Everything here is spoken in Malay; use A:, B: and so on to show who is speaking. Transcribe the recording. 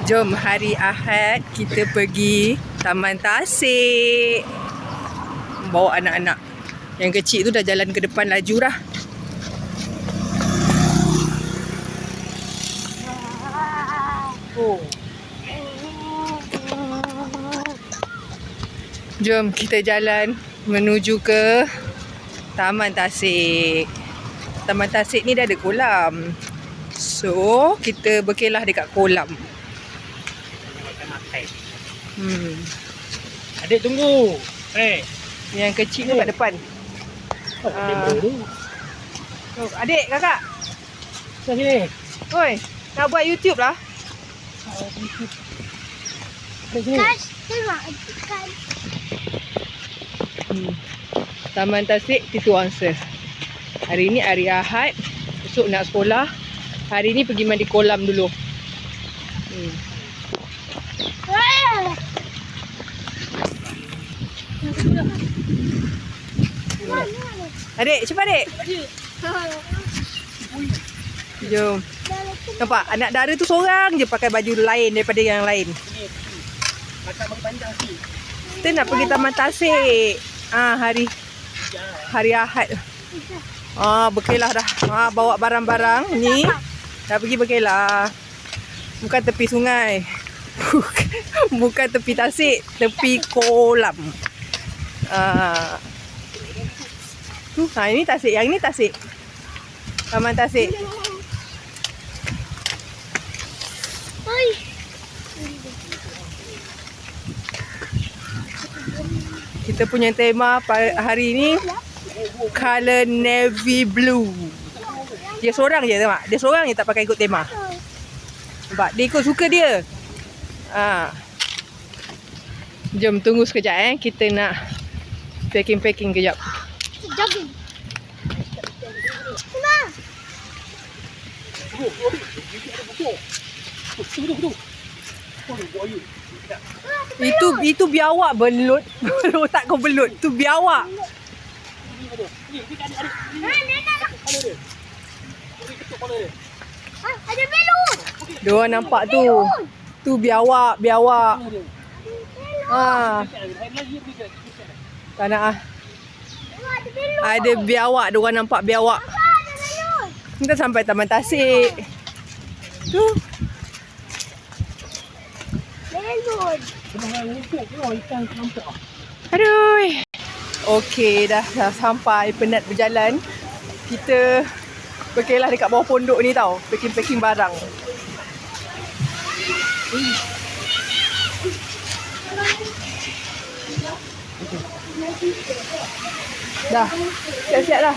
A: Jom hari Ahad kita pergi Taman Tasik. Bawa anak-anak. Yang kecil tu dah jalan ke depan laju dah. Jom kita jalan menuju ke Taman Tasik. Taman Tasik ni dah ada kolam. So, kita berkelah dekat kolam.
B: Adik tunggu.
A: Yang kecil tu kat depan. Adik, kakak.
B: Sini.
A: Oi, nak buat YouTube lah. Taman Tasik Titu Angsa. Hari ni hari Ahad. Esok nak sekolah. Hari ni pergi mandi kolam dulu. Adik, cepat adik. Jom. Nampak anak dara tu seorang je pakai baju lain daripada yang lain. Kita nak pergi Taman Tasik. Hari Ahad. Berkelah dah. Bawa barang-barang ni. Dah pergi berkelah. Bukan tepi sungai. Bukan tepi tasik, tepi kolam. Ini Tasik, yang ini Tasik. Taman Tasik. Kita punya tema hari ini color navy blue. Dia seorang je, tengok. Dia seorang je tak pakai ikut tema. Nampak? Dia ikut suka dia. Jom tunggu sekejap Kita nak packing kejap.
C: Jogging.
A: Itu biawak belut. Otak kau belut. Tu biawak.
C: Ada belut.
A: Diorang nampak tu. Tu biawak. Tak nak Ada biawak. Diorang nampak biawak. Kita sampai Taman Tasik. Tu. Aduh. Okey, dah sampai. Penat berjalan. Kita berkelah dekat bawah pondok ni tau. Packing barang. Dah. Siap-siap dah.